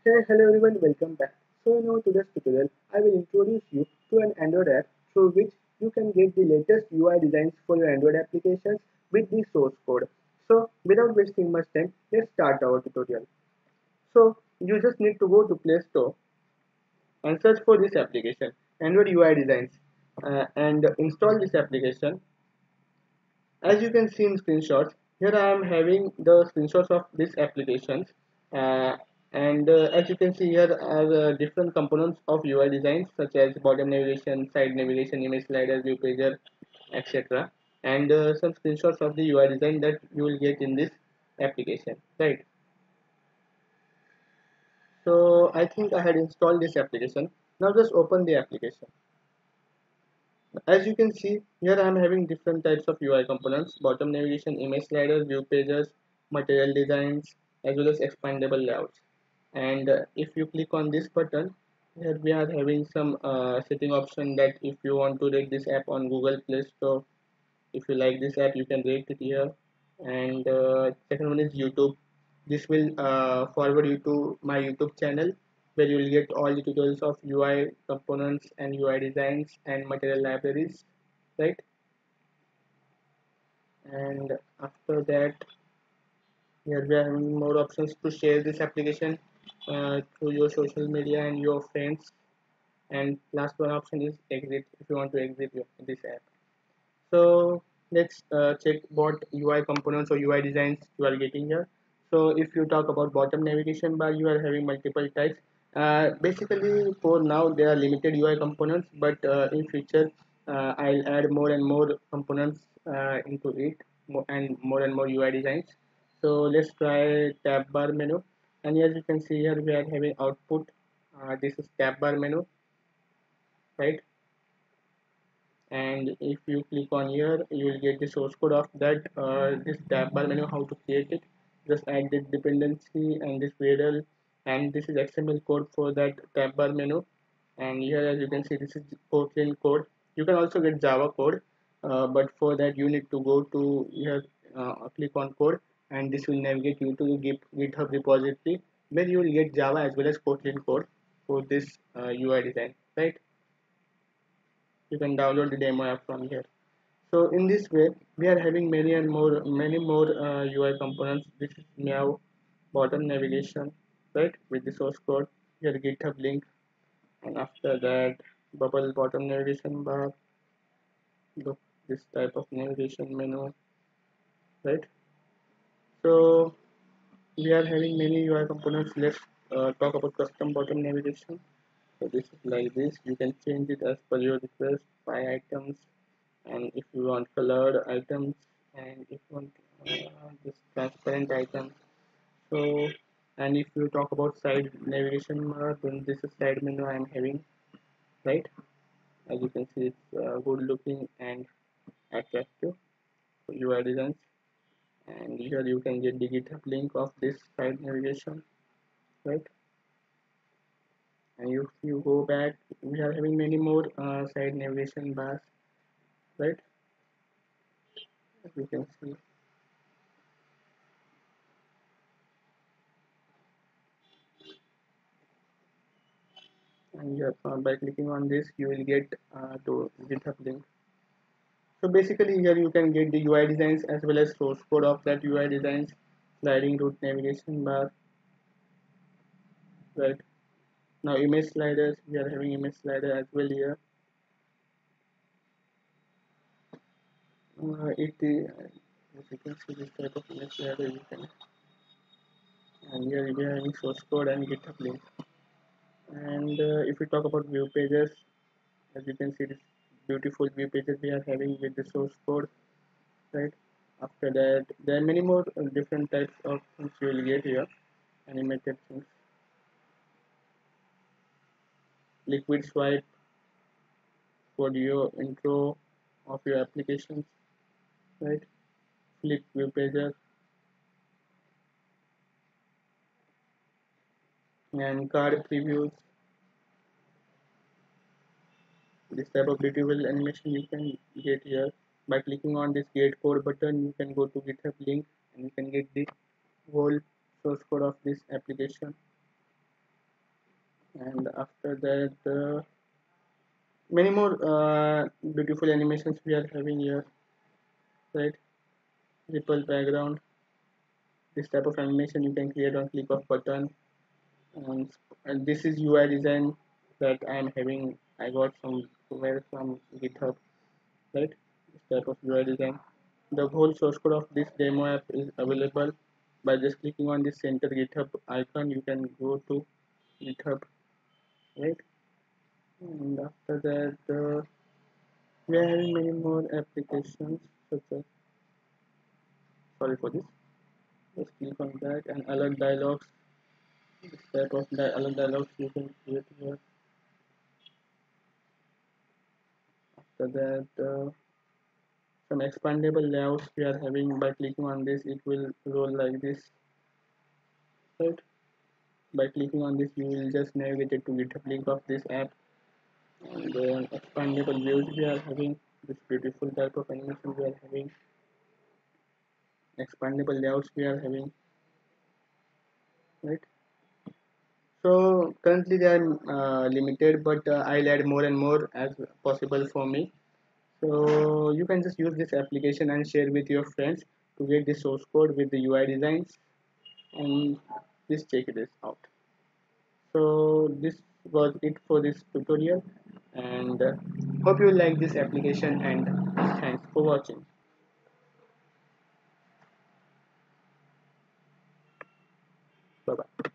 Hey, hello everyone, welcome back. So in today's tutorial, I will introduce you to an Android app through which you can get the latest UI designs for your Android applications with the source code. So without wasting much time, let's start our tutorial. So you just need to go to Play Store and search for this application, Android UI Designs, and install this application. As you can see in screenshots, here I am having the screenshots of this applications, uh, and as you can see here are different components of UI designs such as bottom navigation, side navigation, image slider, view pager, etc. And some screenshots of the UI design that you will get in this application, right? So I think I had installed this application. Now just open the application. As you can see, here I am having different types of UI components: bottom navigation, image sliders, view pages, material designs, as well as expandable layouts. And if you click on this button, here we are having some setting option that if you want to rate this app on Google Play Store, if you like this app, you can rate it here. And second one is YouTube. This will forward you to my YouTube channel where you will get all the tutorials of UI components and UI designs and material libraries, right? And after that, here we are having more options to share this application through your social media and your friends. And last one option is exit if you want to exit this app. So let's check what UI components or UI designs you are getting here. So if you talk about bottom navigation bar, you are having multiple types. Basically, for now there are limited UI components, but in future I'll add more and more components into it, and more UI designs. So let's try tab bar menu, and as you can see here, we are having output. This is tab bar menu, right? And if you click on here, you will get the source code of that this tab bar menu, how to create it. Just add the dependency and this variable, and this is XML code for that tab bar menu. And here, as you can see, this is Kotlin code. You can also get Java code, but for that you need to go to here, click on code, and this will navigate you to the GitHub repository where you will get Java as well as Kotlin code for this UI design, right? You can download the demo app from here. So in this way, we are having many more UI components. This is meow bottom navigation, right, with the source code, your GitHub link. And after that, bubble bottom navigation bar, look, this type of navigation menu, right? So we are having many UI components. Let's talk about custom bottom navigation. So this is like this. You can change it as per your request by items, and if you want colored items, and if you want this transparent items. So, and if you talk about side navigation bar, then this is side menu I am having, right? As you can see, it's good looking and attractive UI designs. And here you can get the GitHub link of this side navigation, right? And if you go back, we are having many more side navigation bars, right? As you can see. And here, by clicking on this, you will get to GitHub link. So basically, here you can get the UI designs as well as source code of that UI designs, sliding route navigation bar, right? Now image sliders, we are having image slider as well here. As you can see, this type of image slider you can, and here we are having source code and GitHub link. And if we talk about view pages, as you can see, this beautiful view pages we are having with the source code, right? After that, there are many more different types of things you will get here, animated things. Liquid swipe for your intro of your applications, right? Flip view pages and card previews. This type of beautiful animation you can get here by clicking on this get code button. You can go to GitHub link and you can get the whole source code of this application. And after that, many more beautiful animations we are having here, right? Ripple background. This type of animation you can create on click of button. and, and this is UI design that I am having. I got somewhere from GitHub, right? This type of UI design. The whole source code of this demo app is available by just clicking on this center GitHub icon. You can go to GitHub, right? And after that, we are having many more applications. Such as, sorry for this. Just click on that and alert dialogues. This type of alert dialogues you can create here. After that, some expandable layouts we are having. By clicking on this, it will roll like this, right? By clicking on this, you will just navigate it to GitHub link of this app. And then expandable views we are having. This beautiful type of animation we are having. Expandable layouts we are having, right? So currently they are limited, but I'll add more and more as possible for me. So you can just use this application and share with your friends to get the source code with the UI designs, and just check this out. So this was it for this tutorial, and hope you like this application, and thanks for watching. Bye bye.